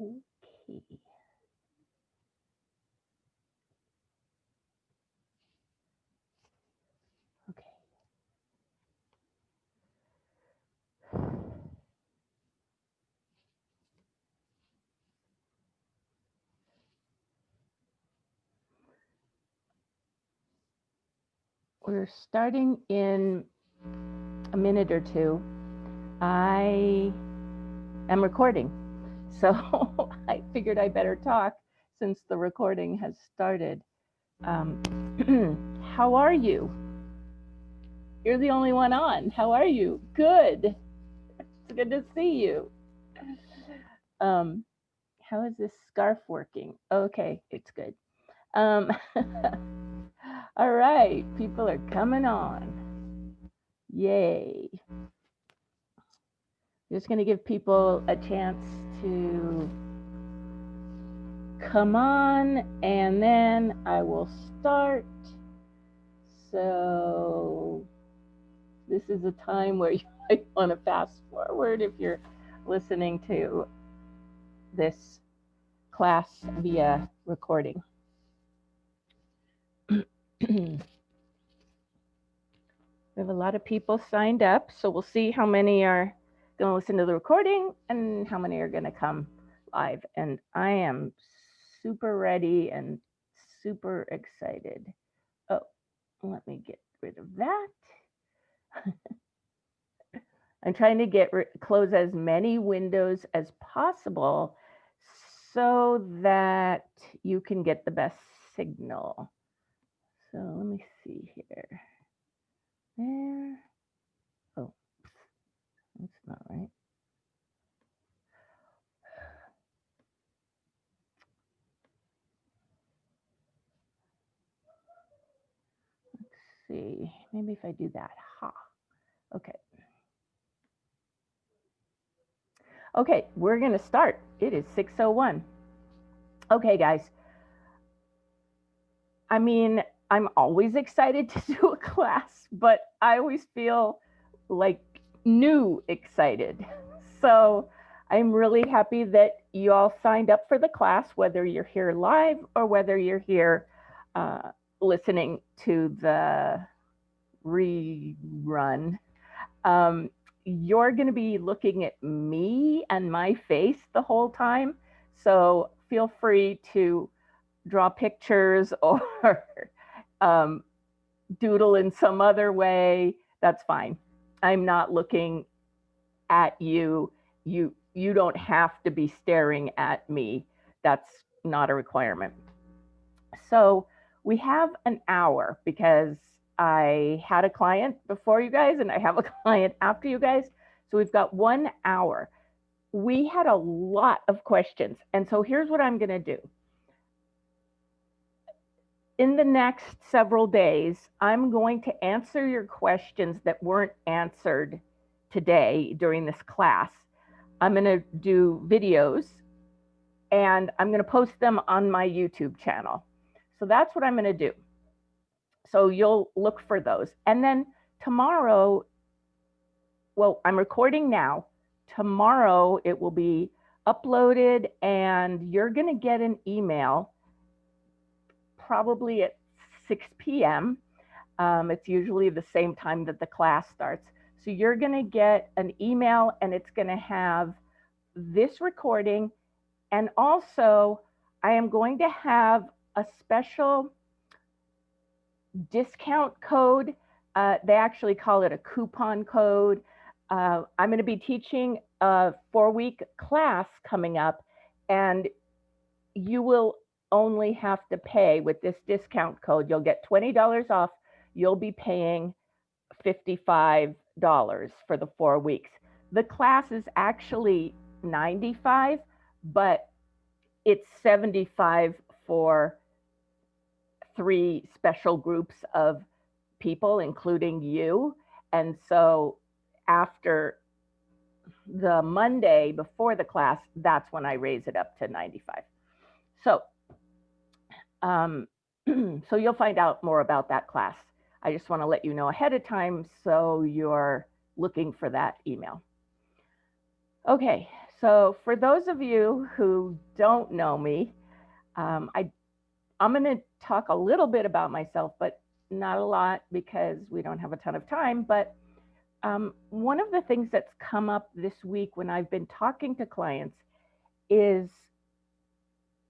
Okay. Okay. We're starting in a minute or two. I am recording, so I figured I better talk since the recording has started. How are you? You're the only one on. How are you? Good. It's good to see you. Um, how is this scarf working? Okay, it's good. Um, all right, people are coming on. Yay. Just going to give people a chance to come on, and then I will start. So this is a time where you might want to fast forward if you're listening to this class via recording. We have a lot of people signed up, so we'll see how many are going to listen to the recording and how many are going to come live. And I am super ready and super excited. Oh, let me get rid of that. I'm trying to close as many windows as possible so that you can get the best signal. So let me see here. There. Oh, that's not right. Let's see. Maybe if I do that. Ha. Okay. Okay, we're going to start. It is 6:01. Okay, guys. I mean, I'm always excited to do a class, but I always feel like new excited. So I'm really happy that you all signed up for the class, whether you're here live or whether you're here listening to the rerun. Um, you're going to be looking at me and my face the whole time. So feel free to draw pictures or um, doodle in some other way. That's fine. I'm not looking at you. You don't have to be staring at me. That's not a requirement. So we have an hour because I had a client before you guys and I have a client after you guys. So we've got 1 hour. We had a lot of questions. And so here's what I'm going to do. In the next several days, I'm going to answer your questions that weren't answered today during this class. I'm going to do videos and I'm going to post them on my YouTube channel. So that's what I'm going to do. So you'll look for those. And then tomorrow, well, I'm recording now. Tomorrow it will be uploaded and you're going to get an email probably at 6 p.m. It's usually the same time that the class starts. So you're going to get an email and it's going to have this recording. And also, I am going to have a special discount code. They actually call it a coupon code. I'm going to be teaching a 4-week class coming up, and you will only have to pay with this discount code. You'll get $20 off. You'll be paying $55 for the 4 weeks. The class is actually $95, but it's $75 for 3 special groups of people, including you. And so after the Monday before the class, that's when I raise it up to 95. So, so you'll find out more about that class. I just want to let you know ahead of time so you're looking for that email. Okay, So for those of you who don't know me, I'm going to talk a little bit about myself, but not a lot because we don't have a ton of time. But one of the things that's come up this week when I've been talking to clients is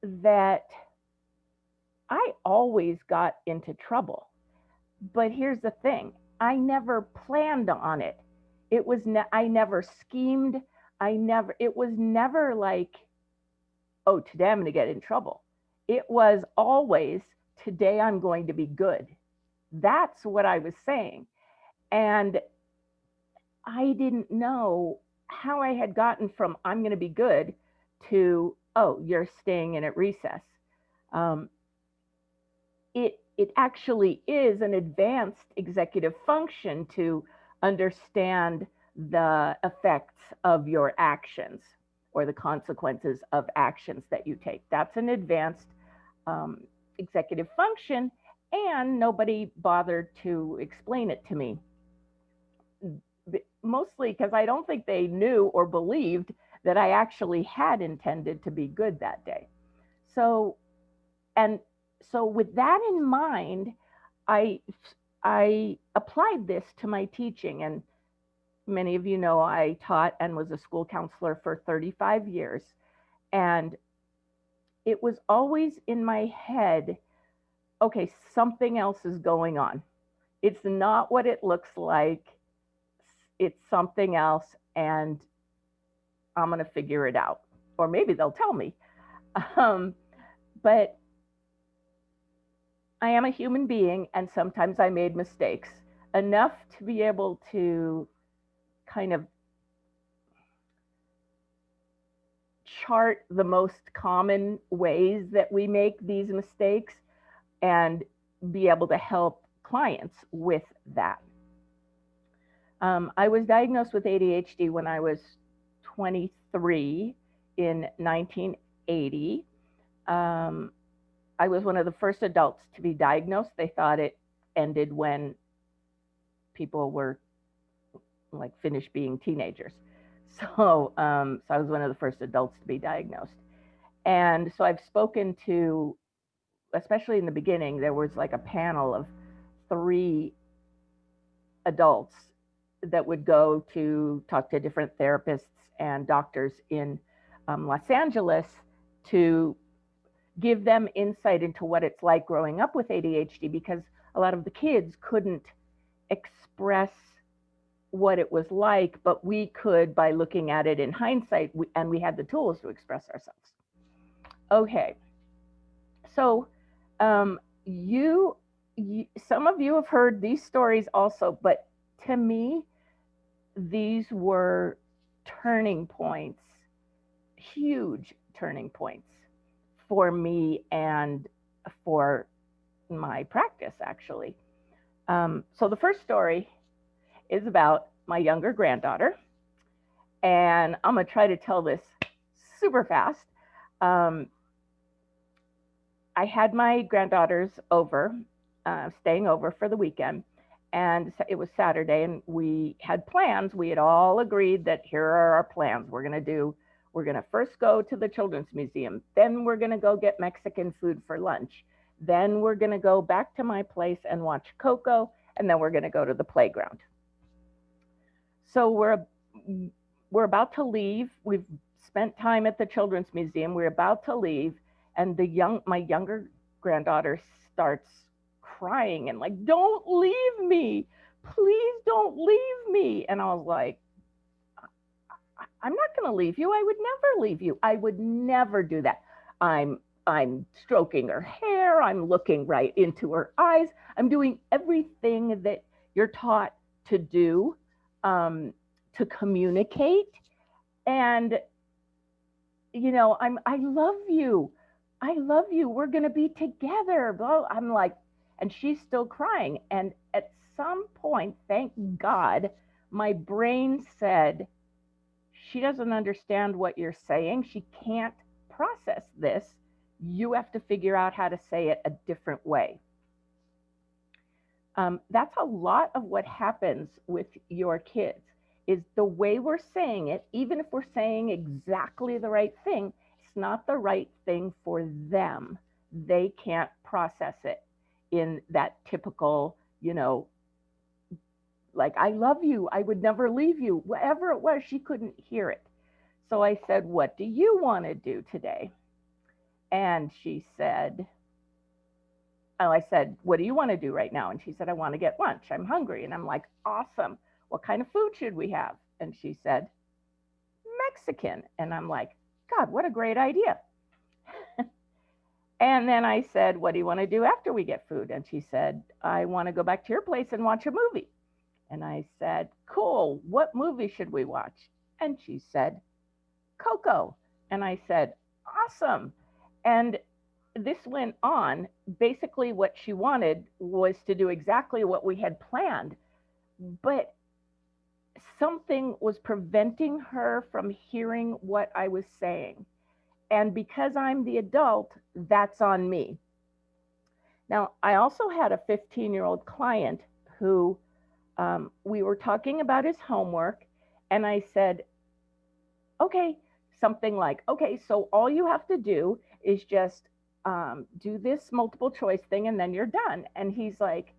that I always got into trouble. But here's the thing, I never planned on it. I never schemed. It was never like, oh, today I'm going to get in trouble. It was always, today I'm going to be good. That's what I was saying. And I didn't know how I had gotten from I'm going to be good to, oh, you're staying in at recess. Um, it actually is an advanced executive function to understand the effects of your actions or the consequences of actions that you take. That's an advanced executive function, and nobody bothered to explain it to me. Mostly because I don't think they knew or believed that I actually had intended to be good that day. So with that in mind, I applied this to my teaching. And many of you know I taught and was a school counselor for 35 years. And it was always in my head, okay, something else is going on. It's not what it looks like. It's something else, and I'm going to figure it out. Or maybe they'll tell me. But I am a human being, and sometimes I made mistakes enough to be able to kind of chart the most common ways that we make these mistakes and be able to help clients with that. I was diagnosed with ADHD when I was 23 in 1980. I was one of the first adults to be diagnosed. They thought it ended when people were like finished being teenagers. So I was one of the first adults to be diagnosed. And so I've spoken to, especially in the beginning, there was like a panel of 3 adults that would go to talk to different therapists and doctors in Los Angeles to give them insight into what it's like growing up with ADHD, because a lot of the kids couldn't express what it was like, but we could by looking at it in hindsight, and we had the tools to express ourselves. Okay, so some of you have heard these stories also, but to me, these were turning points, huge turning points for me and for my practice, actually. So the first story is about my younger granddaughter, and I'm going to try to tell this super fast. I had my granddaughters over, staying over for the weekend, and it was Saturday, and we had plans. We had all agreed that here are our plans. We're going to first go to the Children's Museum, then we're going to go get Mexican food for lunch, then we're going to go back to my place and watch Coco, and then we're going to go to the playground. So we're about to leave. We've spent time at the Children's Museum. We're about to leave, and my younger granddaughter starts crying and like, don't leave me, please don't leave me. And I was like, I'm not going to leave you. I would never leave you. I would never do that. I'm stroking her hair. I'm looking right into her eyes. I'm doing everything that you're taught to do to communicate. And, I love you. I love you. We're going to be together. I'm like, and she's still crying. And at some point, thank God, my brain said, she doesn't understand what you're saying. She can't process this. You have to figure out how to say it a different way. That's a lot of what happens with your kids. is the way we're saying it, even if we're saying exactly the right thing, it's not the right thing for them. They can't process it in that typical, like, I love you, I would never leave you, whatever it was, she couldn't hear it. So I said, what do you want to do today? And she said, oh, I said, what do you want to do right now? And she said, I want to get lunch. I'm hungry. And I'm like, awesome. What kind of food should we have? And she said, Mexican. And I'm like, God, what a great idea. And then I said, what do you want to do after we get food? And she said, I want to go back to your place and watch a movie. And I said, cool. What movie should we watch? And she said, Coco. And I said, awesome. And this went on. Basically, what she wanted was to do exactly what we had planned, but something was preventing her from hearing what I was saying. And because I'm the adult, that's on me. Now, I also had a 15-year-old client who we were talking about his homework, and I said, okay, something like, okay, so all you have to do is just do this multiple choice thing and then you're done. And he's like,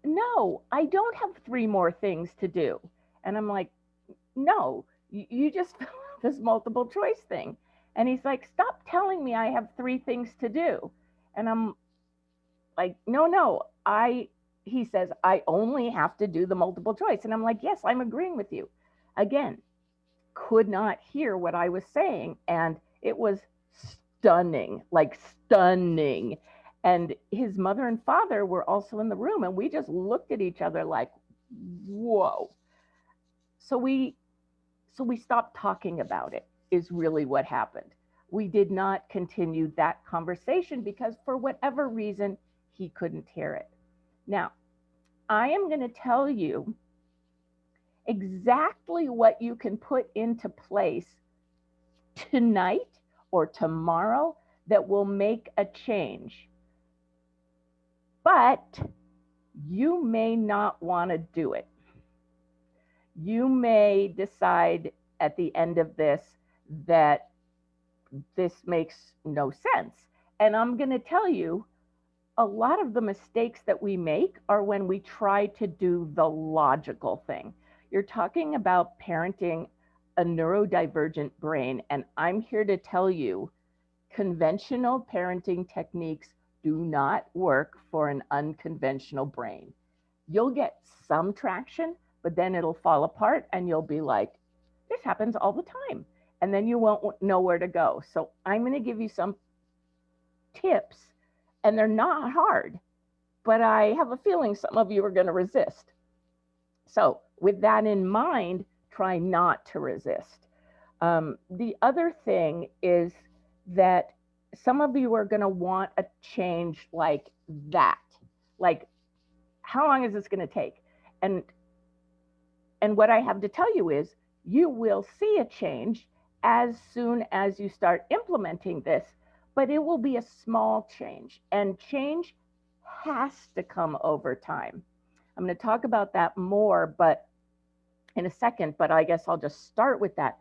no, I don't have 3 more things to do. And I'm like, no, you just fill out this multiple choice thing. And he's like, stop telling me I have 3 things to do. And I'm like, no, he says, I only have to do the multiple choice. And I'm like, yes, I'm agreeing with you. Again, could not hear what I was saying. And it was stunning, like stunning. And his mother and father were also in the room. And we just looked at each other like, whoa. So we stopped talking about it, is really what happened. We did not continue that conversation because for whatever reason, he couldn't hear it. Now, I am going to tell you exactly what you can put into place tonight or tomorrow that will make a change. But you may not want to do it. You may decide at the end of this that this makes no sense. And I'm going to tell you, a lot of the mistakes that we make are when we try to do the logical thing. You're talking about parenting a neurodivergent brain, and I'm here to tell you, conventional parenting techniques do not work for an unconventional brain. You'll get some traction, but then it'll fall apart and you'll be like, this happens all the time. And then you won't know where to go. So I'm going to give you some tips, and they're not hard, but I have a feeling some of you are going to resist. So with that in mind, try not to resist. The other thing is that some of you are going to want a change like that. Like, how long is this going to take? And what I have to tell you is you will see a change as soon as you start implementing this, but it will be a small change, and change has to come over time. I'm going to talk about that more, but in a second, but I guess I'll just start with that.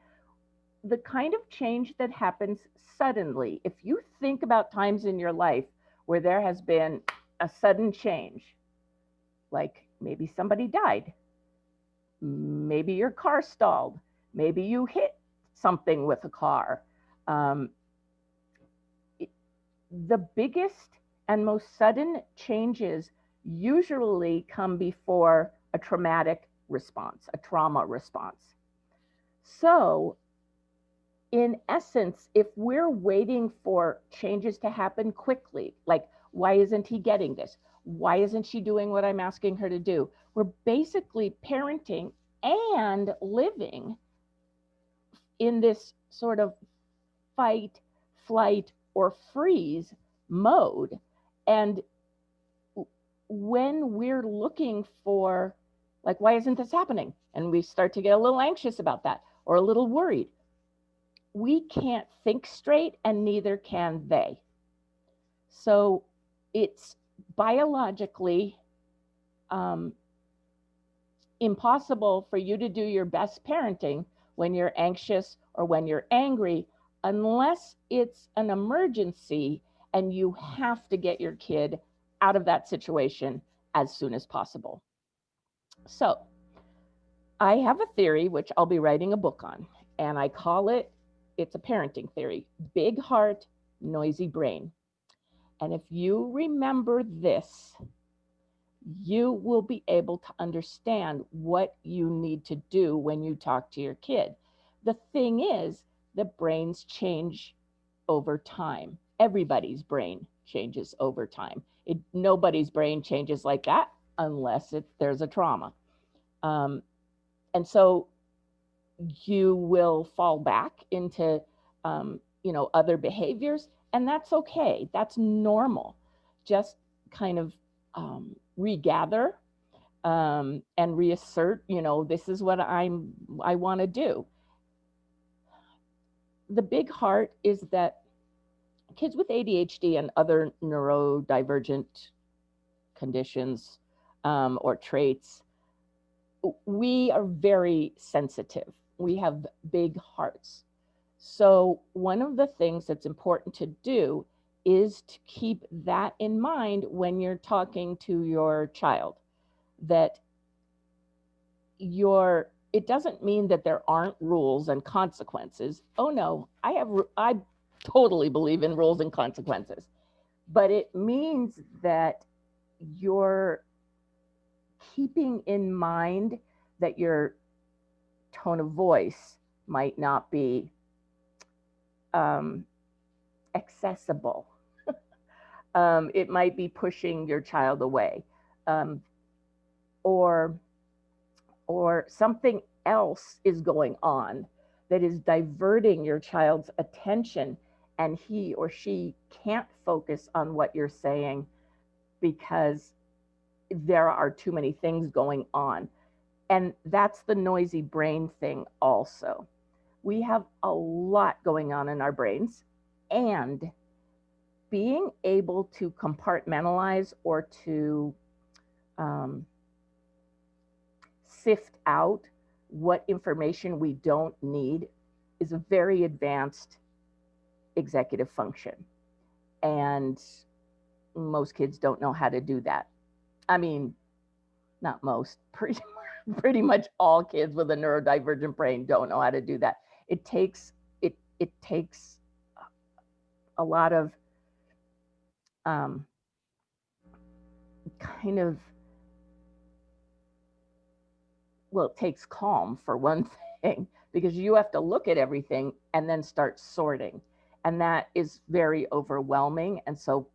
The kind of change that happens suddenly, if you think about times in your life where there has been a sudden change, like maybe somebody died, maybe your car stalled, maybe you hit something with a car. The biggest and most sudden changes usually come before a traumatic response, a trauma response. So, in essence, if we're waiting for changes to happen quickly, like, why isn't he getting this? Why isn't she doing what I'm asking her to do? We're basically parenting and living in this sort of fight, flight, or freeze mode. And when we're looking for, like, why isn't this happening? And we start to get a little anxious about that or a little worried. We can't think straight, and neither can they. So it's biologically impossible for you to do your best parenting when you're anxious or when you're angry, unless it's an emergency and you have to get your kid out of that situation as soon as possible. So, I have a theory which I'll be writing a book on, and I call it, it's a parenting theory, big heart, noisy brain. And if you remember this, you will be able to understand what you need to do when you talk to your kid. The thing is, the brains change over time. Everybody's brain changes over time. Nobody's brain changes like that unless there's a trauma. And so you will fall back into, other behaviors, and that's okay. That's normal. Just kind of regather and reassert, this is what I want to do. The big heart is that kids with ADHD and other neurodivergent conditions or traits, we are very sensitive. We have big hearts. So one of the things that's important to do is to keep that in mind when you're talking to your child, that it doesn't mean that there aren't rules and consequences. Oh no, I totally believe in rules and consequences. But it means that you're keeping in mind that your tone of voice might not be accessible. It might be pushing your child away, or something else is going on that is diverting your child's attention, and he or she can't focus on what you're saying because there are too many things going on. And that's the noisy brain thing also. We have a lot going on in our brains, and being able to compartmentalize or to sift out what information we don't need is a very advanced executive function. And most kids don't know how to do that. I mean, not most, pretty much all kids with a neurodivergent brain don't know how to do that. It takes a lot of kind of, well, it takes calm for one thing, because you have to look at everything and then start sorting. And that is very overwhelming. And so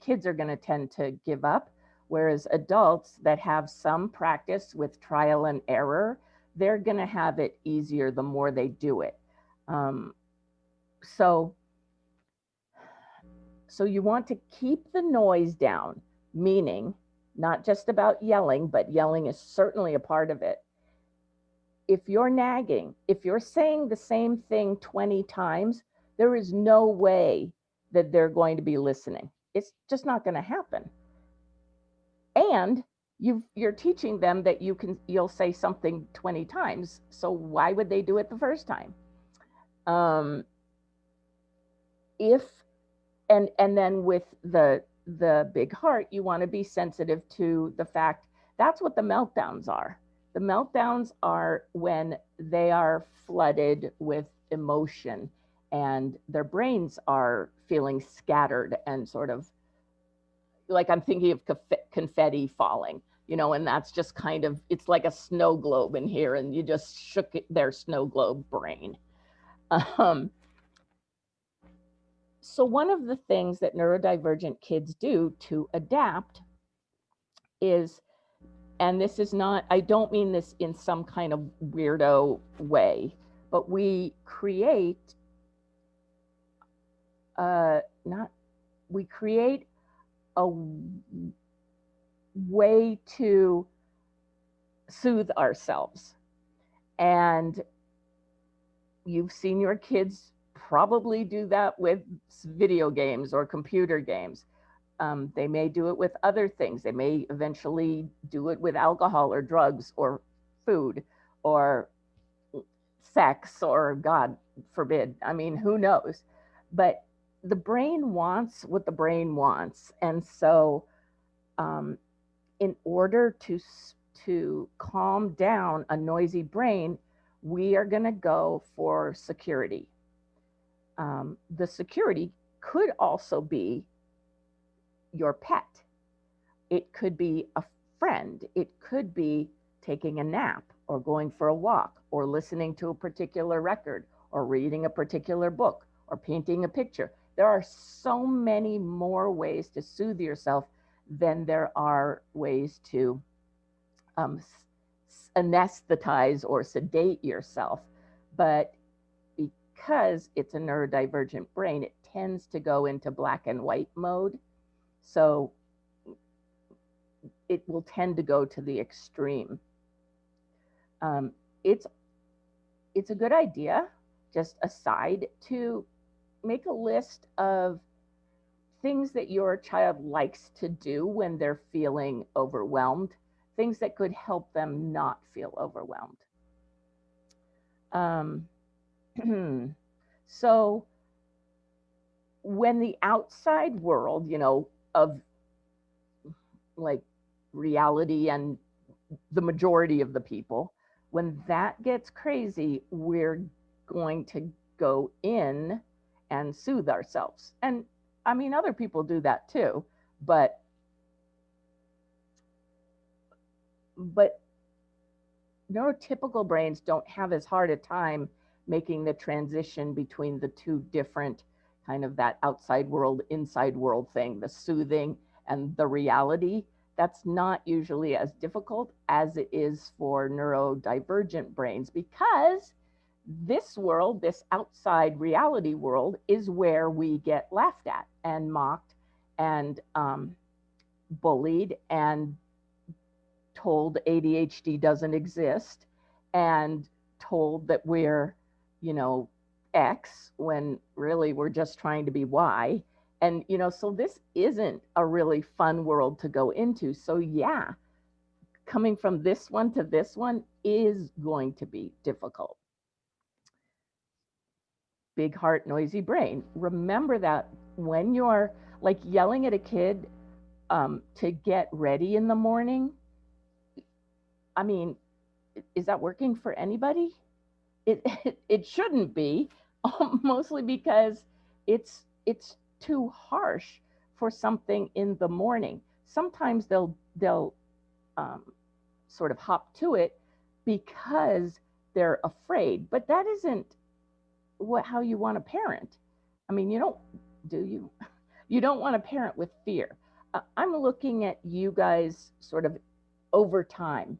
kids are going to tend to give up, whereas adults that have some practice with trial and error, they're going to have it easier the more they do it. So you want to keep the noise down, meaning not just about yelling, but yelling is certainly a part of it. If you're nagging, if you're saying the same thing 20 times, there is no way that they're going to be listening. It's just not going to happen. And you're teaching them that you'll say something 20 times. So why would they do it the first time? And then with the big heart, you want to be sensitive to the fact that's what the meltdowns are. The meltdowns are when they are flooded with emotion and their brains are feeling scattered and sort of like, I'm thinking of confetti falling, and that's just kind of, it's like a snow globe in here, and you just shook their snow globe brain. So one of the things that neurodivergent kids do to adapt is, and this is not, I don't mean this in some kind of weirdo way, but we create a way to soothe ourselves. And you've seen your kids probably do that with video games or computer games. They may do it with other things. They may eventually do it with alcohol or drugs or food or sex or, God forbid. I mean, who knows? But the brain wants what the brain wants. And so, um, in order to calm down a noisy brain, we are going to go for security. The security could also be your pet. It could be a friend. It could be taking a nap or going for a walk or listening to a particular record or reading a particular book or painting a picture. There are so many more ways to soothe yourself than there are ways to um, anesthetize or sedate yourself. But because it's a neurodivergent brain, it tends to go into black and white mode. So it will tend to go to the extreme. Um, it's it's a good idea, just aside, to make a list of things that your child likes to do when they're feeling overwhelmed, things that could help them not feel overwhelmed. Um, so when the outside world, of like reality and the majority of the people, when that gets crazy, we're going to go in and soothe ourselves. And I mean, other people do that too, but neurotypical brains don't have as hard a time making the transition between the two different kind of that outside world, inside world thing, the soothing and the reality. That's not usually as difficult as it is for neurodivergent brains, because this world, this outside reality world, is where we get laughed at and mocked and bullied and told ADHD doesn't exist and told that we're, you know, X when really we're just trying to be Y. And, so this isn't a really fun world to go into. So, yeah, coming from this one to this one is going to be difficult. Big heart, noisy brain. Remember that when you're like yelling at a kid to get ready in the morning, I mean, is that working for anybody? It shouldn't be, mostly because it's too harsh for something in the morning. Sometimes they'll sort of hop to it because they're afraid, but that isn't how you want to parent. I mean, you don't, do you? You don't want to parent with fear. I'm looking at you guys sort of over time.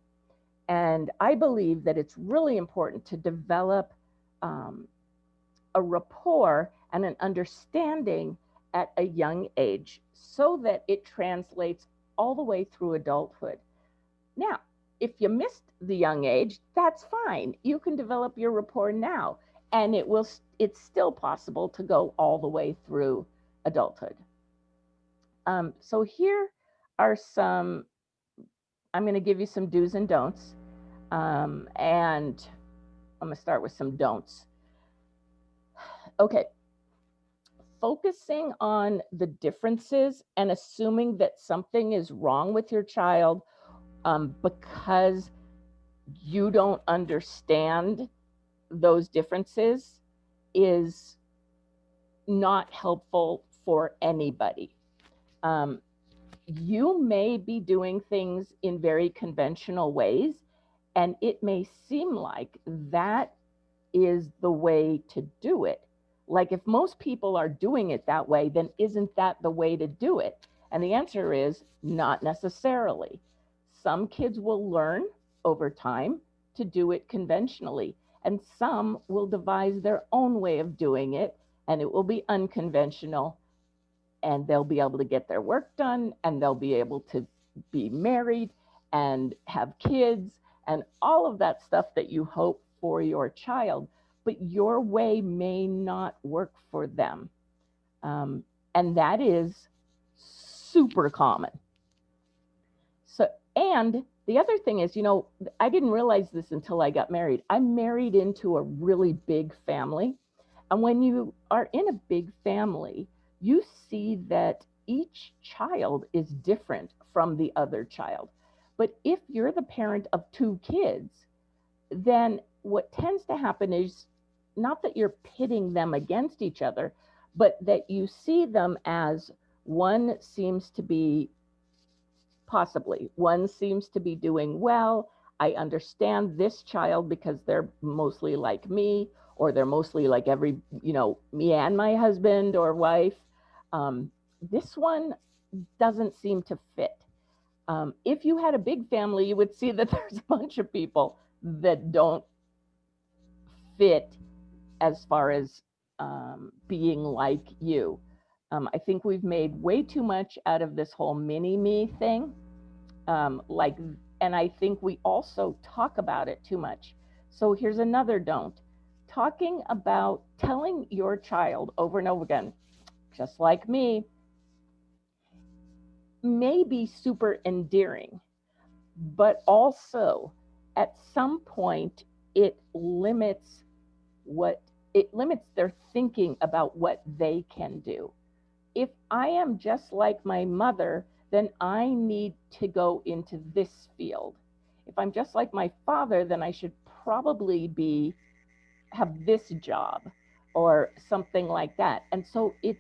And I believe that it's really important to develop a rapport and an understanding at a young age so that it translates all the way through adulthood. Now, if you missed the young age, that's fine. You can develop your rapport now, and it's still possible to go all the way through adulthood. So here are some, I'm going to give you some do's and don'ts. And I'm going to start with some don'ts. Okay. Focusing on the differences and assuming that something is wrong with your child because you don't understand those differences is not helpful for anybody. You may be doing things in very conventional ways, and it may seem like that is the way to do it. Like, if most people are doing it that way, then isn't that the way to do it? And the answer is not necessarily. Some kids will learn over time to do it conventionally, and some will devise their own way of doing it, and it will be unconventional, and they'll be able to get their work done, and they'll be able to be married and have kids and all of that stuff that you hope for your child. But your way may not work for them. And that is super common. So, and the other thing is, I didn't realize this until I got married. I'm married into a really big family. And when you are in a big family, you see that each child is different from the other child. But if you're the parent of two kids, then what tends to happen is not that you're pitting them against each other, but that you see them as one seems to be one seems to be doing well. I understand this child because they're mostly like me, or they're mostly like me and my husband or wife. This one doesn't seem to fit. If you had a big family, you would see that there's a bunch of people that don't fit as far as being like you. I think we've made way too much out of this whole mini me thing. Like, and I think we also talk about it too much. So here's another don't. Talking about telling your child over and over again, just like me, may be super endearing, but also at some point it limits their thinking about what they can do. If I am just like my mother, then I need to go into this field. If I'm just like my father, then I should probably have this job or something like that. And so it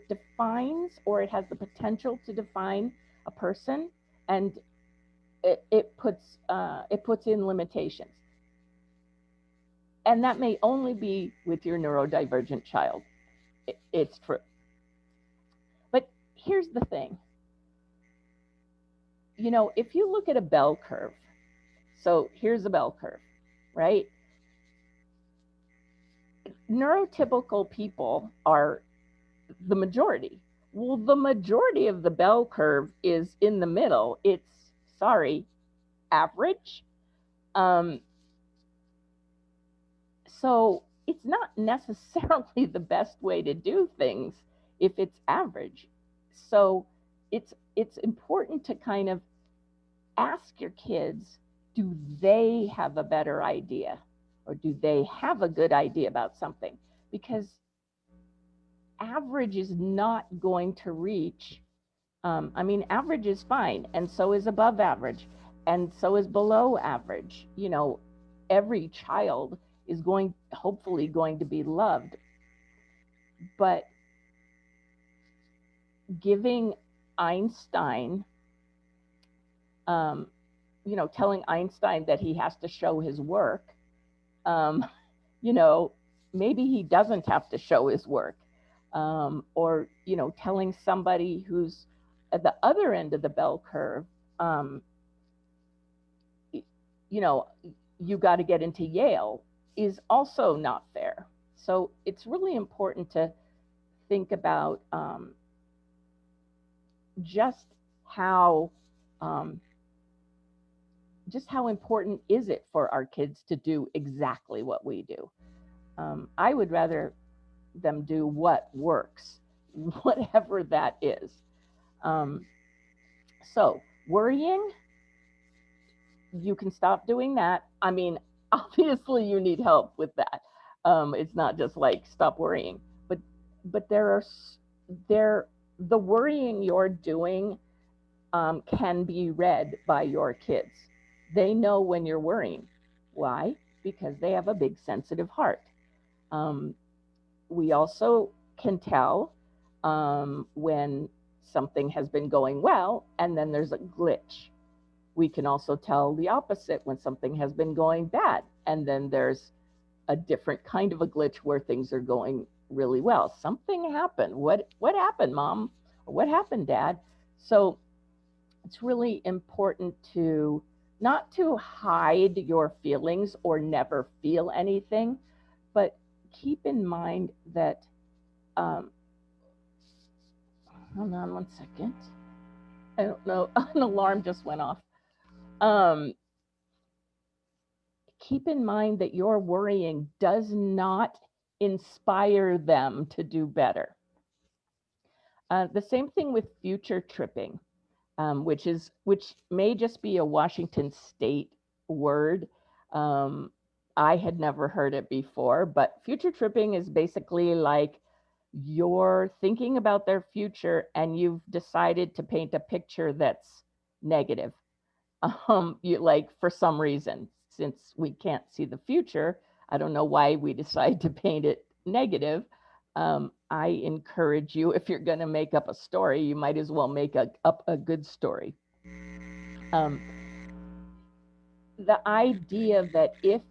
defines, or it has the potential to define a person, and it puts in limitations. And that may only be with your neurodivergent child. It's true. But here's the thing. If you look at a bell curve, so here's a bell curve, right? Neurotypical people are the majority. Well, the majority of the bell curve is in the middle. It's, average. So it's not necessarily the best way to do things if it's average. So it's important to kind of ask your kids, do they have a better idea, or do they have a good idea about something? Because average is not going to reach, average is fine, and so is above average, and so is below average. Every child is hopefully going to be loved, but giving Einstein, telling Einstein that he has to show his work, maybe he doesn't have to show his work. Or, telling somebody who's at the other end of the bell curve, you got to get into Yale, is also not fair. So it's really important to think about just how important is it for our kids to do exactly what we do. I would rather them do what works, whatever that is. So worrying, you can stop doing that. Obviously you need help with that. It's not just like stop worrying, but the worrying you're doing can be read by your kids. They know when you're worrying. Why? Because they have a big sensitive heart. We also can tell when something has been going well and then there's a glitch. We can also tell the opposite, when something has been going bad and then there's a different kind of a glitch where things are going really well. Something happened. What happened, Mom? Or what happened, Dad? So it's really important to not to hide your feelings or never feel anything, but keep in mind that, hold on one second. I don't know, an alarm just went off. Keep in mind that your worrying does not inspire them to do better. The same thing with future tripping, which may just be a Washington State word. Um, I had never heard it before, but future tripping is basically like you're thinking about their future and you've decided to paint a picture that's negative. You like for some reason, since we can't see the future, I don't know why we decide to paint it negative. I encourage you, if you're going to make up a story, you might as well make up a good story. um, the idea that if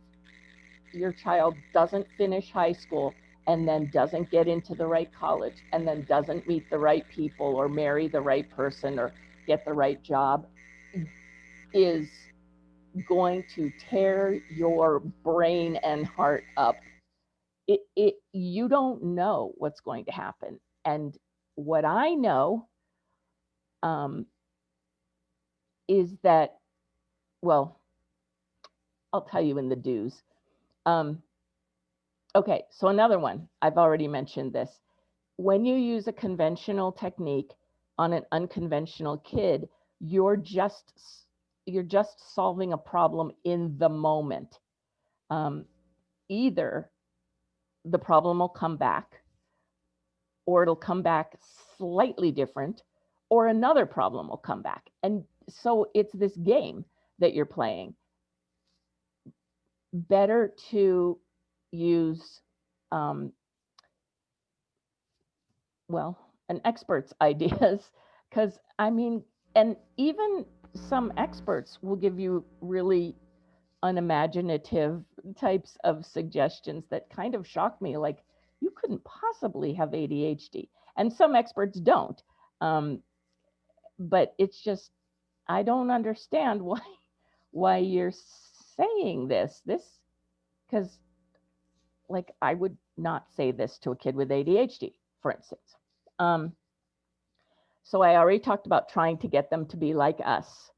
your child doesn't finish high school and then doesn't get into the right college and then doesn't meet the right people or marry the right person or get the right job is going to tear your brain and heart up. You don't know what's going to happen. And what I know, um, is that, well, I'll tell you in the do's. Um, okay, so another one, I've already mentioned this. When you use a conventional technique on an unconventional kid, you're just you're just solving a problem in the moment. Um, Either the problem will come back, or it'll come back slightly different, or another problem will come back. And so it's this game that you're playing. Better to use, um, well, an expert's ideas, because I mean, and even some experts will give you really unimaginative types of suggestions that kind of shock me, like you couldn't possibly have ADHD, and some experts don't. um, but it's just, I don't understand why you're saying this, because like I would not say this to a kid with ADHD, for instance. um, so I already talked about trying to get them to be like us.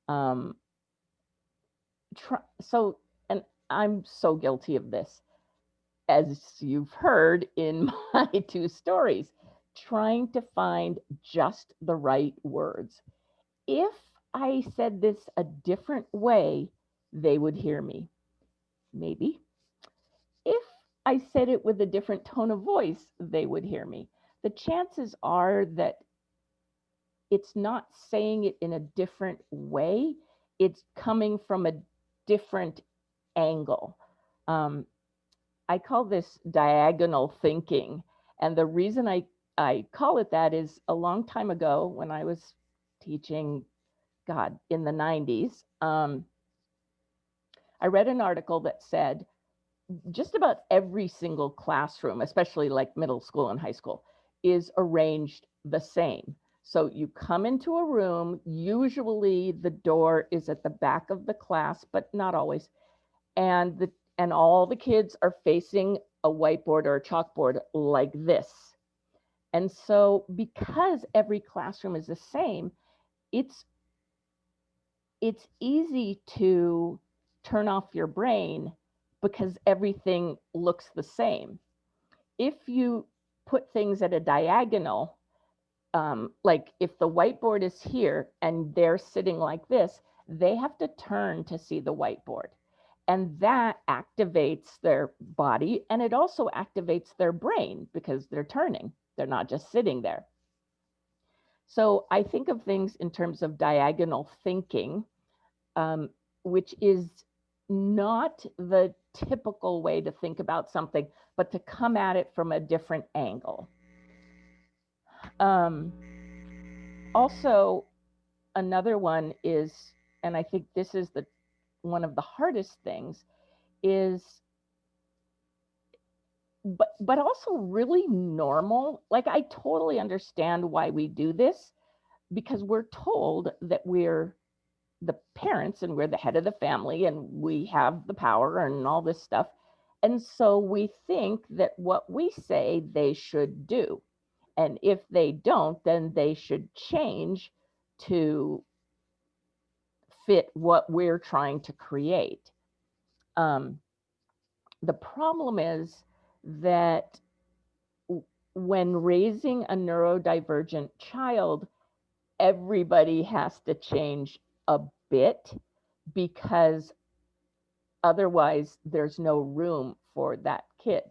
um, so, and I'm so guilty of this, as you've heard in my two stories, trying to find just the right words. If I said this a different way, they would hear me. Maybe. If I said it with a different tone of voice, they would hear me. The chances are that it's not saying it in a different way, it's coming from a different angle. Um, I call this diagonal thinking. And the reason I call it that is a long time ago when I was teaching, God, in the 90s, I read an article that said just about every single classroom, especially like middle school and high school, is arranged the same. So you come into a room, usually the door is at the back of the class, but not always. And all the kids are facing a whiteboard or a chalkboard like this. And so because every classroom is the same, it's it's easy to turn off your brain because everything looks the same. If you put things at a diagonal, like if the whiteboard is here and they're sitting like this, they have to turn to see the whiteboard. And that activates their body, and it also activates their brain because they're turning. They're not just sitting there. So I think of things in terms of diagonal thinking, um, which is not the typical way to think about something, but to come at it from a different angle. Um, Also, another one is, and I think this is the one of the hardest things, is, but also really normal. Like I totally understand why we do this, because we're told that we're the parents and we're the head of the family and we have the power and all this stuff. And so we think that what we say they should do. And if they don't, then they should change to fit what we're trying to create. Um, the problem is that when raising a neurodivergent child, everybody has to change a bit because otherwise there's no room for that kid.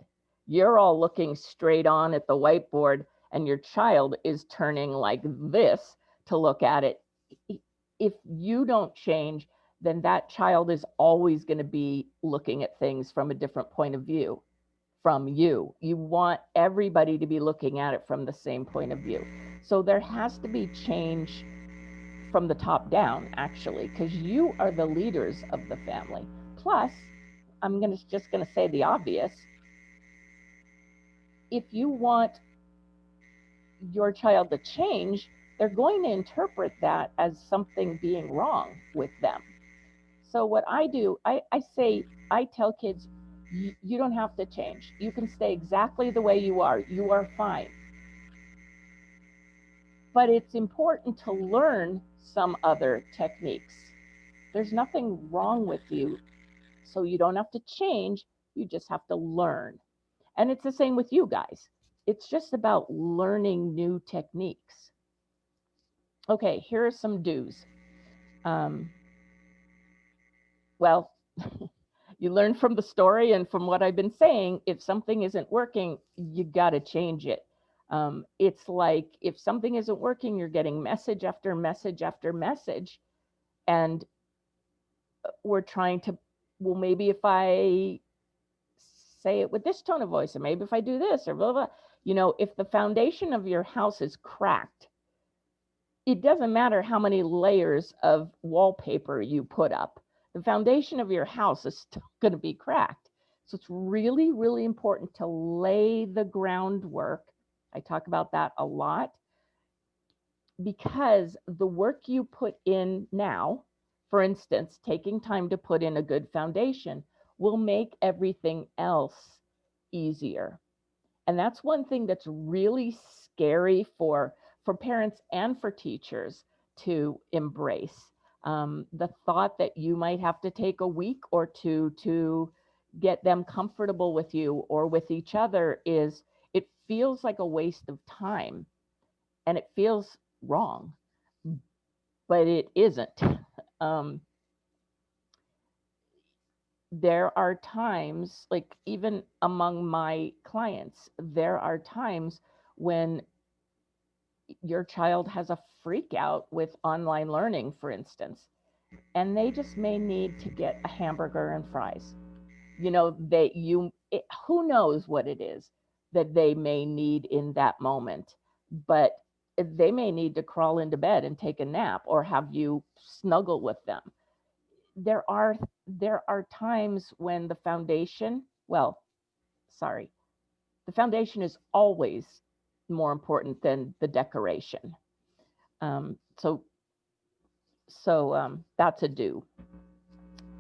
You're all looking straight on at the whiteboard and your child is turning like this to look at it. If you don't change, then that child is always going to be looking at things from a different point of view from you. You want everybody to be looking at it from the same point of view. So there has to be change from the top down, actually, because you are the leaders of the family. Plus, just going to say the obvious. If you want your child to change, they're going to interpret that as something being wrong with them. So what I do, I tell kids, you don't have to change. You can stay exactly the way you are. You are fine. But it's important to learn some other techniques. There's nothing wrong with you, so you don't have to change. You just have to learn. And it's the same with you guys. It's just about learning new techniques. Okay, here are some do's. Well, you learn from the story and from what I've been saying, if something isn't working, you got to change it. It's like if something isn't working, you're getting message after message after message. And we're trying to, well, maybe if I say it with this tone of voice, or maybe if I do this, or blah, blah, if the foundation of your house is cracked, it doesn't matter how many layers of wallpaper you put up. The foundation of your house is still going to be cracked. So it's really, really important to lay the groundwork. I talk about that a lot because the work you put in now, for instance, taking time to put in a good foundation, will make everything else easier. And that's one thing that's really scary for parents and for teachers to embrace. The thought that you might have to take a week or two to get them comfortable with you or with each other it feels like a waste of time and it feels wrong, but it isn't. Um, there are times, like even among my clients, there are times when your child has a freak out with online learning, for instance, and they just may need to get a hamburger and fries. Who knows what it is that they may need in that moment, but they may need to crawl into bed and take a nap or have you snuggle with them. There are times when the foundation, well, sorry, the foundation is always more important than the decoration. So that's a do.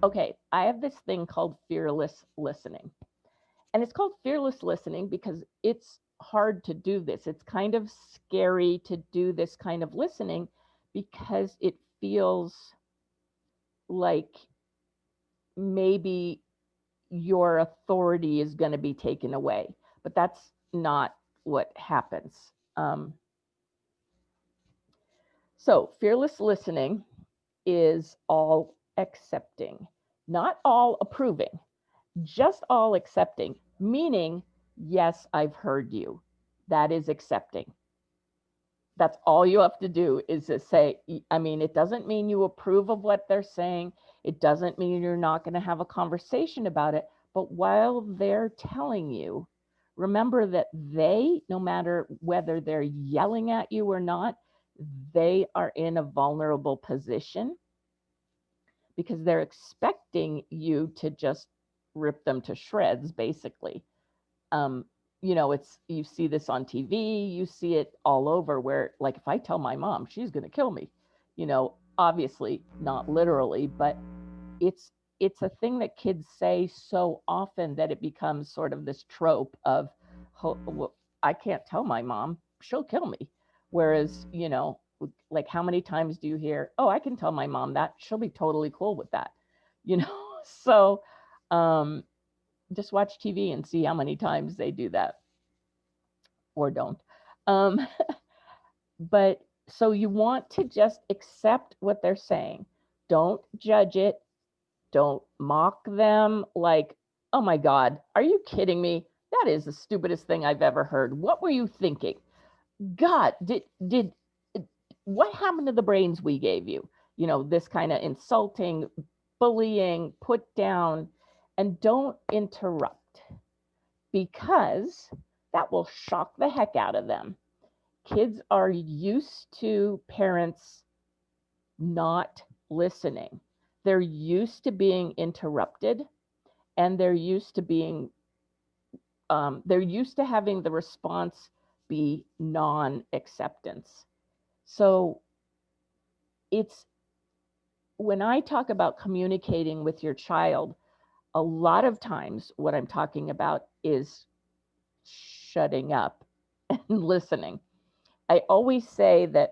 Okay, I have this thing called fearless listening. And it's called fearless listening because it's hard to do this. It's kind of scary to do this kind of listening because it feels like maybe your authority is going to be taken away. But that's not what happens. So, fearless listening is all accepting, not all approving, just all accepting, meaning, yes, I've heard you. That is accepting. That's all you have to do is to say, it doesn't mean you approve of what they're saying. It doesn't mean you're not going to have a conversation about it. But while they're telling you, remember that they, no matter whether they're yelling at you or not, they are in a vulnerable position because they're expecting you to just rip them to shreds, basically. You see this on TV, you see it all over where, like, if I tell my mom, she's going to kill me, obviously not literally, but it's a thing that kids say so often that it becomes sort of this trope of, well, I can't tell my mom, she'll kill me. Whereas, like how many times do you hear, oh, I can tell my mom that, she'll be totally cool with that, So just watch TV and see how many times they do that. or don't. Um, but so you want to just accept what they're saying. Don't judge it. Don't mock them like, oh my God, are you kidding me? That is the stupidest thing I've ever heard. What were you thinking? God, did what happened to the brains we gave you? You know, this kind of insulting, bullying, put down, and don't interrupt because that will shock the heck out of them. Kids are used to parents not listening. They're used to being interrupted, and they're used to having the response be non-acceptance. So it's when I talk about communicating with your child, a lot of times what I'm talking about is shutting up and listening. I always say that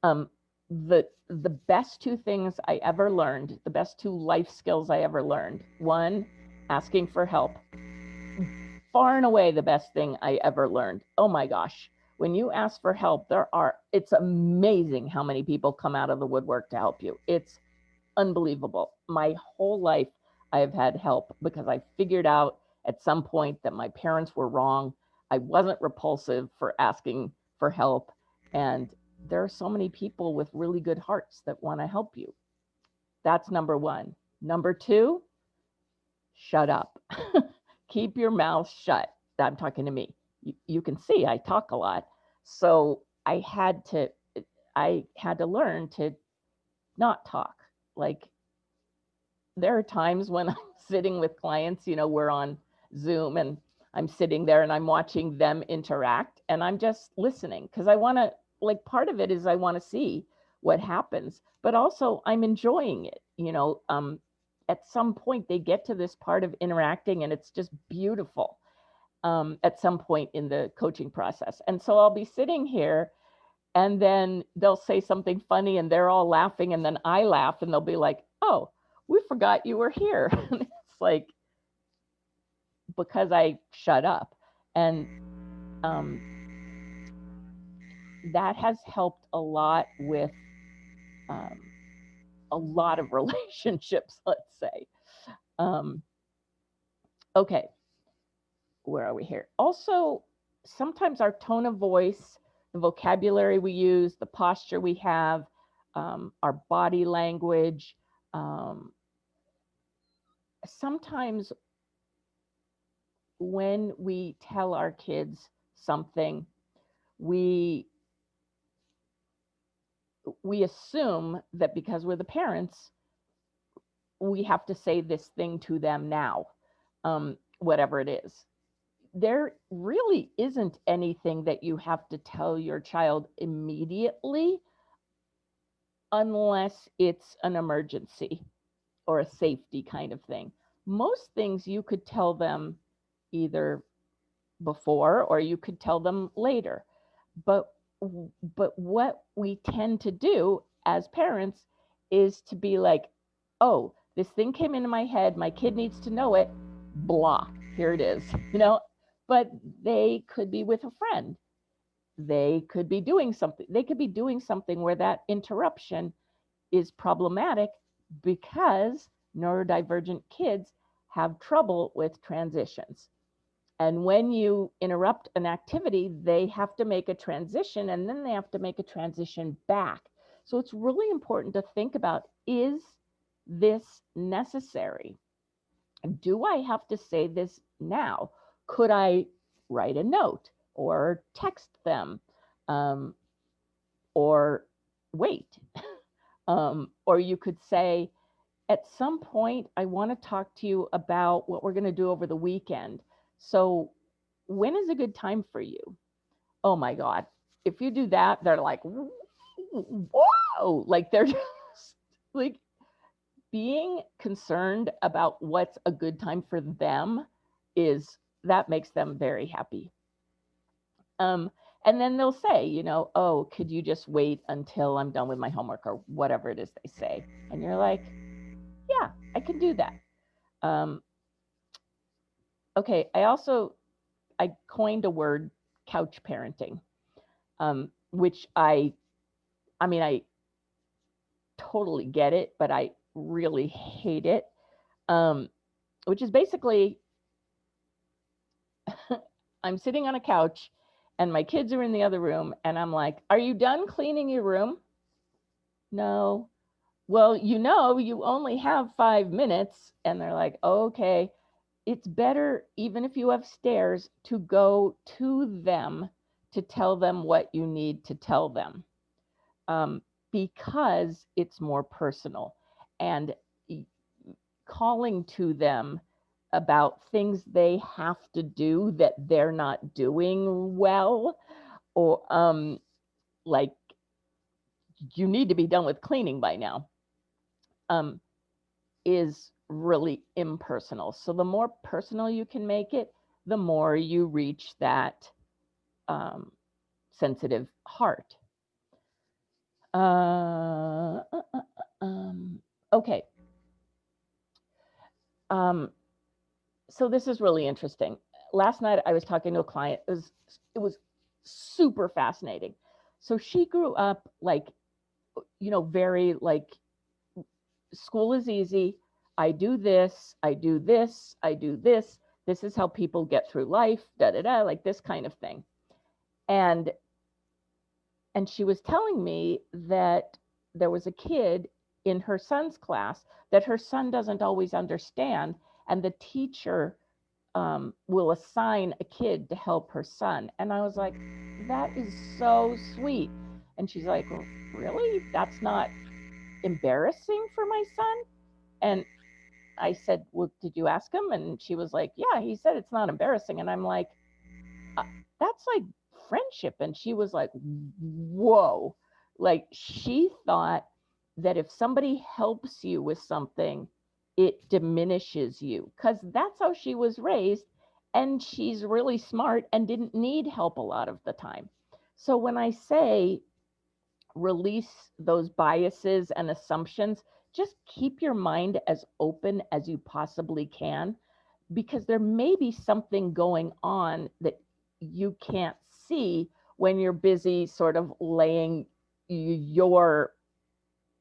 um, the best two things I ever learned, the best two life skills I ever learned, one, asking for help, far and away the best thing I ever learned. Oh my gosh. When you ask for help, it's amazing how many people come out of the woodwork to help you. It's unbelievable. My whole life, I have had help because I figured out at some point that my parents were wrong. I wasn't repulsive for asking for help. And there are so many people with really good hearts that want to help you. That's number one. Number two, shut up. Keep your mouth shut. I'm talking to me. You can see I talk a lot. So I had to learn to not talk. Like there are times when I'm sitting with clients, you know, we're on Zoom and I'm sitting there and I'm watching them interact and I'm just listening because I want to, like, part of it is I want to see what happens, but also I'm enjoying it. You know, at some point they get to this part of interacting and it's just beautiful at some point in the coaching process. And so I'll be sitting here and then they'll say something funny and they're all laughing and then I laugh and they'll be like, oh, we forgot you were here. It's like because I shut up. And um, that has helped a lot with um, a lot of relationships, let's say. Um, okay, where are we here? Also, sometimes our tone of voice, the vocabulary we use, the posture we have, our body language, um, sometimes when we tell our kids something, we we assume that because we're the parents, we have to say this thing to them now, whatever it is. There really isn't anything that you have to tell your child immediately unless it's an emergency or a safety kind of thing. Most things you could tell them either before or you could tell them later. But but what we tend to do as parents is to be like, oh, this thing came into my head, my kid needs to know it, blah, here it is, you know. But they could be with a friend, they could be doing something, they could be doing something where that interruption is problematic because neurodivergent kids have trouble with transitions. And when you interrupt an activity, they have to make a transition and then they have to make a transition back. So it's really important to think about, is this necessary? Do I have to say this now? Could I write a note or text them um, or wait? Or you could say, at some point, I want to talk to you about what we're going to do over the weekend. So when is a good time for you? Oh my God. If you do that, they're like, whoa, like they're just like being concerned about what's a good time for them is that makes them very happy. Um, and then they'll say, you know, oh, could you just wait until I'm done with my homework or whatever it is they say. And you're like, yeah, I can do that. Um, okay, I coined a word, couch parenting, which I mean, I totally get it, but I really hate it. Which is basically I'm sitting on a couch and my kids are in the other room and I'm like, "Are you done cleaning your room?" "No." "Well, you only have 5 minutes." And they're like, "Oh, okay." It's better, even if you have stairs, to go to them to tell them what you need to tell them, because it's more personal. And calling to them about things they have to do that they're not doing well, or like, you need to be done with cleaning by now, um, is really impersonal. So the more personal you can make it, the more you reach that um, sensitive heart. Uh, uh, uh, okay. So this is really interesting. Last night I was talking to a client. It was super fascinating. So she grew up like, very like, school is easy. I do this, I do this, I do this. This is how people get through life, da da da, like this kind of thing. And she was telling me that there was a kid in her son's class that her son doesn't always understand, and the teacher will assign a kid to help her son. And I was like, that is so sweet. And she's like, well, really? That's not embarrassing for my son? And I said, well, did you ask him? And she was like, yeah, he said it's not embarrassing. And I'm like, that's like friendship. And she was like, whoa. Like, she thought that if somebody helps you with something, it diminishes you, because that's how she was raised. And she's really smart and didn't need help a lot of the time. So when I say release those biases and assumptions, just keep your mind as open as you possibly can, because there may be something going on that you can't see when you're busy sort of laying your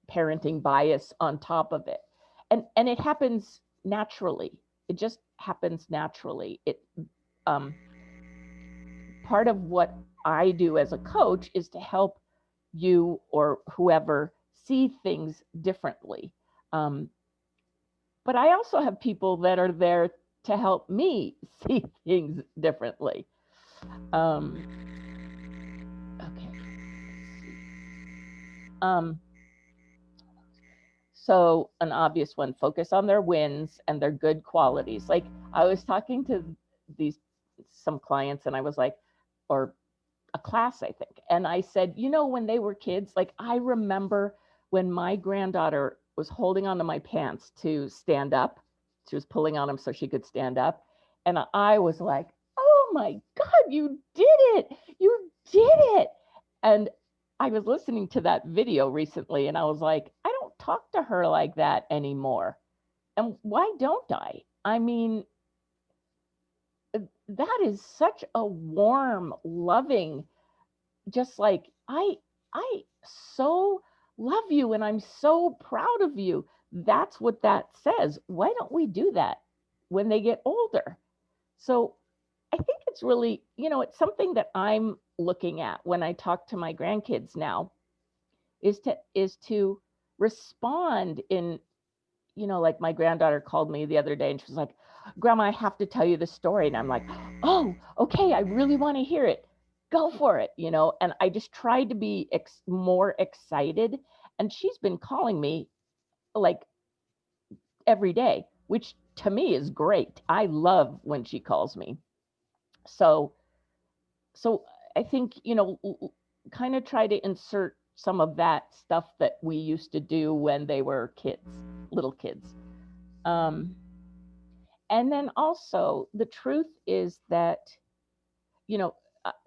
parenting bias on top of it. And it happens naturally. It just happens naturally. Part of what I do as a coach is to help you or whoever see things differently. But I also have people that are there to help me see things differently. Okay. So an obvious one, focus on their wins and their good qualities. Like, I was talking to some clients and I was like, or a class, I think. And I said, when they were kids, like, I remember when my granddaughter was holding onto my pants to stand up. She was pulling on them so she could stand up. And I was like, oh my God, you did it. You did it. And I was listening to that video recently and I was like, I don't talk to her like that anymore. And why don't I? I mean, that is such a warm, loving, just like, I so love you and I'm so proud of you. That's what that says. Why don't we do that when they get older? So I think it's really, it's something that I'm looking at when I talk to my grandkids now, is to respond in, like, my granddaughter called me the other day and she was like, Grandma, I have to tell you the story. And I'm like, oh, okay, I really want to hear it. Go for it, and I just tried to be more excited. And she's been calling me like every day, which to me is great. I love when she calls me. So I think, kind of try to insert some of that stuff that we used to do when they were kids, little kids. And then also, the truth is that,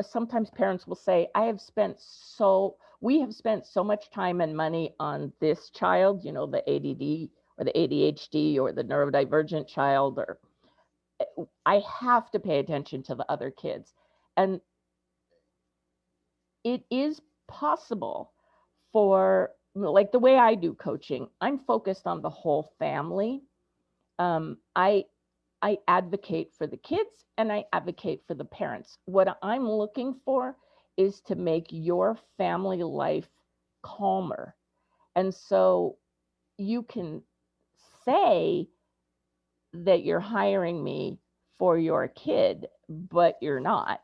sometimes parents will say, we have spent so much time and money on this child, the ADD or the ADHD or the neurodivergent child, or I have to pay attention to the other kids. And it is possible for, like the way I do coaching, I'm focused on the whole family. I advocate for the kids and I advocate for the parents. What I'm looking for is to make your family life calmer. And so you can say that you're hiring me for your kid, but you're not.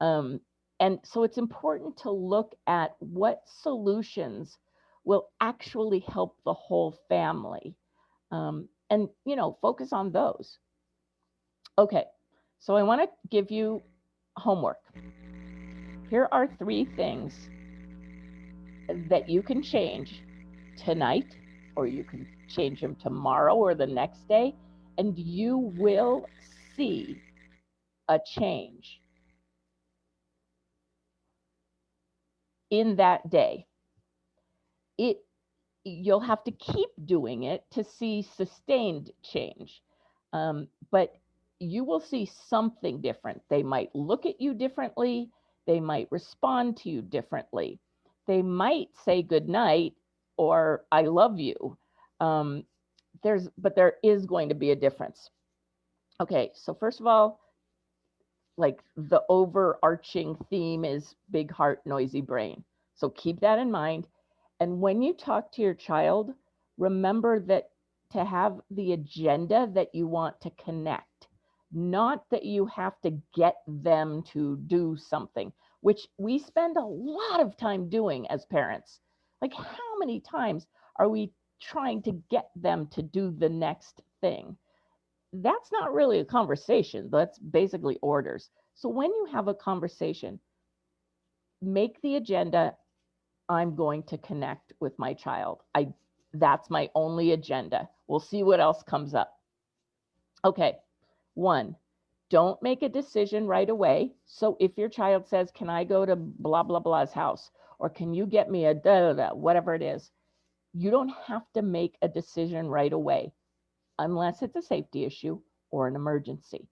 Um, and so it's important to look at what solutions will actually help the whole family, and focus on those. Okay, so I want to give you homework. Here are 3 things that you can change tonight, or you can change them tomorrow or the next day, and you will see a change in that day. It You'll have to keep doing it to see sustained change, but you will see something different. They might look at you differently. They might respond to you differently. They might say good night or I love you. Um, but there is going to be a difference. Okay, so first of all, like the overarching theme is big heart, noisy brain. So keep that in mind. And when you talk to your child, remember that to have the agenda that you want to connect, not that you have to get them to do something, which we spend a lot of time doing as parents. Like, how many times are we trying to get them to do the next thing? That's not really a conversation. That's basically orders. So when you have a conversation, make the agenda, I'm going to connect with my child. That's my only agenda. We'll see what else comes up. Okay. 1, don't make a decision right away. So if your child says, "Can I go to blah blah blah's house?" or "Can you get me a da da da," whatever it is, you don't have to make a decision right away unless it's a safety issue or an emergency.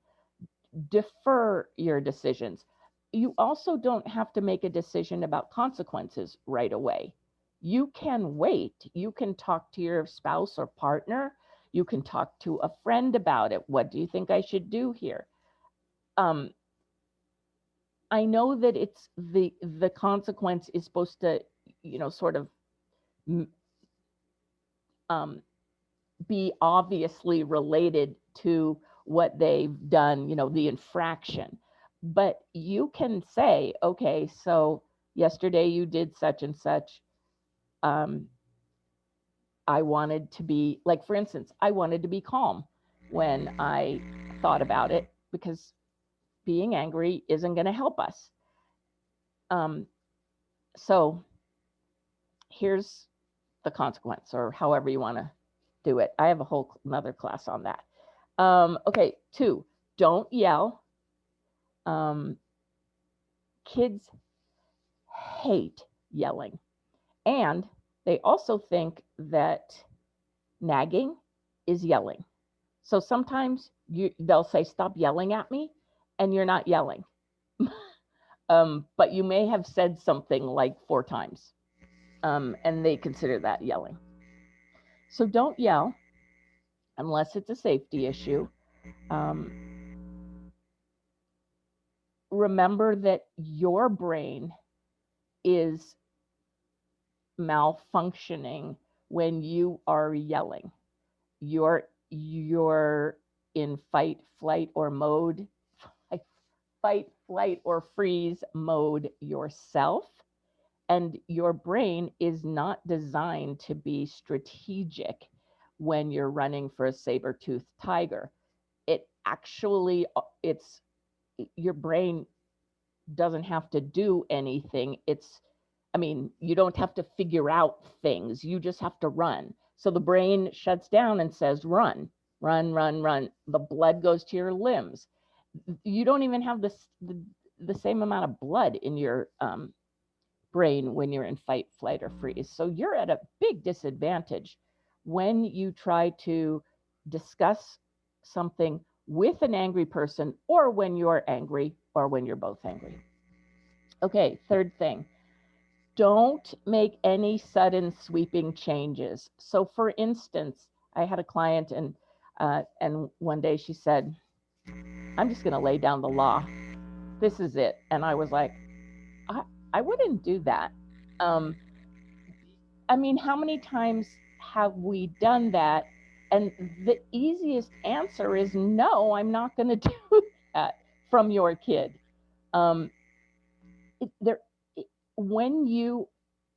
Defer your decisions. You also don't have to make a decision about consequences right away. You can wait. You can talk to your spouse or partner. You can talk to a friend about it. What do you think I should do here? Um, I know that it's the consequence is supposed to, sort of um, be obviously related to what they've done, the infraction. But you can say, okay, so yesterday you did such and such. Um, I wanted to be, like, for instance, I wanted to be calm when I thought about it because being angry isn't going to help us. Um, so here's the consequence, or however you want to do it. I have a whole another class on that. Okay, 2, don't yell. Um, Kids hate yelling. And they also think that nagging is yelling. So sometimes they'll say, "Stop yelling at me," and you're not yelling. But you may have said something like 4 times, and they consider that yelling. So don't yell unless it's a safety issue. Remember that your brain is malfunctioning when you are yelling. You're in fight, flight, or mode, fight, flight, or freeze mode yourself. And your brain is not designed to be strategic when you're running for a saber-toothed tiger. It actually, it's your brain doesn't have to do anything. You don't have to figure out things. You just have to run. So the brain shuts down and says, run, run, run, run. The blood goes to your limbs. You don't even have the same amount of blood in your brain when you're in fight, flight, or freeze. So you're at a big disadvantage when you try to discuss something with an angry person, or when you're angry, or when you're both angry. Okay, 3rd thing, don't make any sudden sweeping changes. So, for instance, I had a client, and one day she said, "I'm just going to lay down the law. This is it." And I was like, I, I wouldn't do that. Um, I mean, how many times have we done that? And the easiest answer is no, I'm not going to do that from your kid. Um, there, when you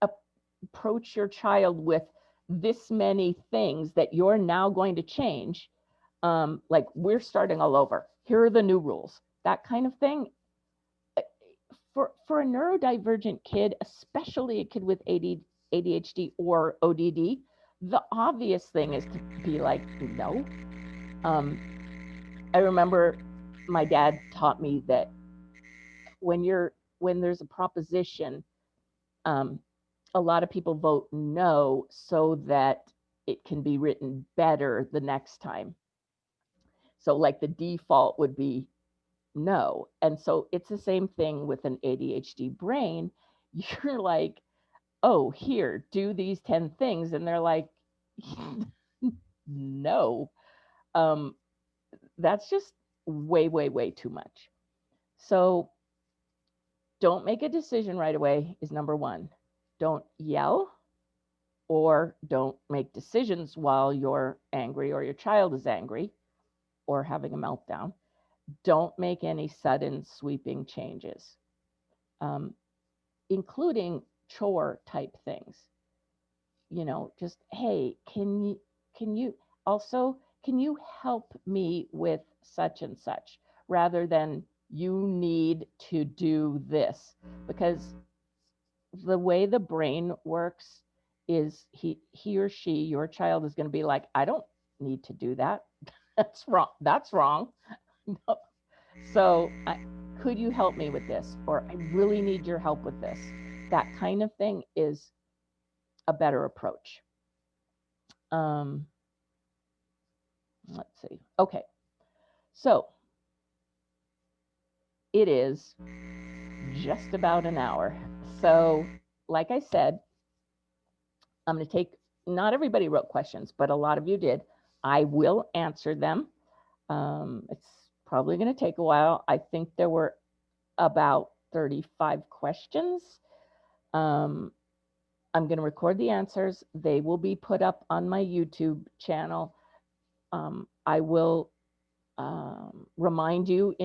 approach your child with this many things that you're now going to change, like we're starting all over. Here are the new rules. That kind of thing. For a neurodivergent kid, especially a kid with ADHD or ODD, the obvious thing is to be like, no. I remember my dad taught me that when there's a proposition, um, a lot of people vote no so that it can be written better the next time. So like the default would be no. And so it's the same thing with an ADHD brain. You're like, oh, here, do these 10 things. And they're like, no, um, that's just way, way, way too much. So don't make a decision right away is number one. Don't yell or don't make decisions while you're angry or your child is angry or having a meltdown. Don't make any sudden sweeping changes, um, including chore type things. Just, hey, can you also, can you help me with such and such, rather than you need to do this, because the way the brain works is he or she, your child, is going to be like, I don't need to do that. That's wrong. No. So could you help me with this, or I really need your help with this. That kind of thing is a better approach. um, let's see. Okay, so it is just about an hour. So like I said, I'm going to take, not everybody wrote questions, but a lot of you did. I will answer them. It's probably going to take a while. I think there were about 35 questions. I'm going to record the answers. They will be put up on my YouTube channel. I will remind you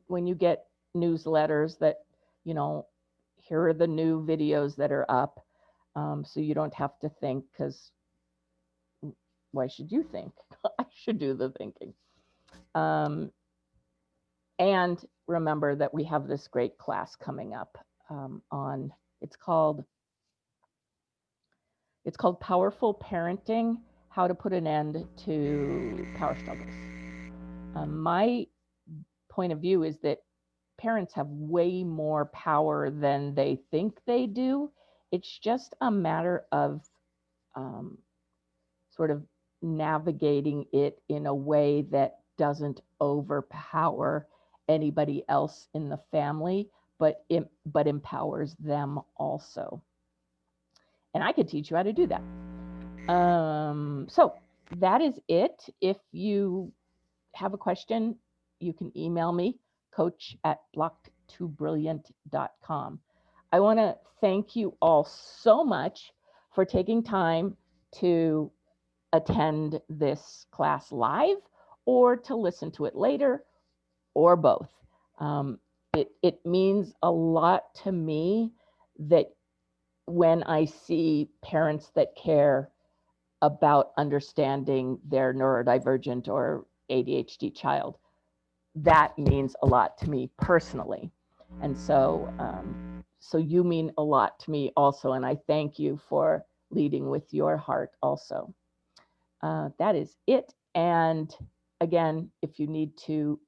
when you get newsletters that, here are the new videos that are up. So you don't have to think, because why should you think? I should do the thinking. And remember that we have this great class coming up on, it's called Powerful Parenting, How to Put an End to Power Struggles. My point of view is that parents have way more power than they think they do. It's just a matter of sort of navigating it in a way that doesn't overpower anybody else in the family, but empowers them also. And I could teach you how to do that. So that is it. If you have a question, you can email me, coach@blockedtobrilliant.com. I want to thank you all so much for taking time to attend this class live, or to listen to it later, or both. It means a lot to me that when I see parents that care about understanding their neurodivergent or ADHD child, that means a lot to me personally. And so, so you mean a lot to me also. And I thank you for leading with your heart also. That is it. And again, if you need to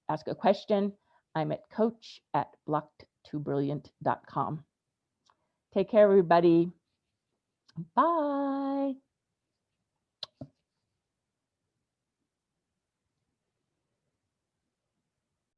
ask a question, I'm at coach@blockedtobrilliant.com. Take care, everybody. Bye.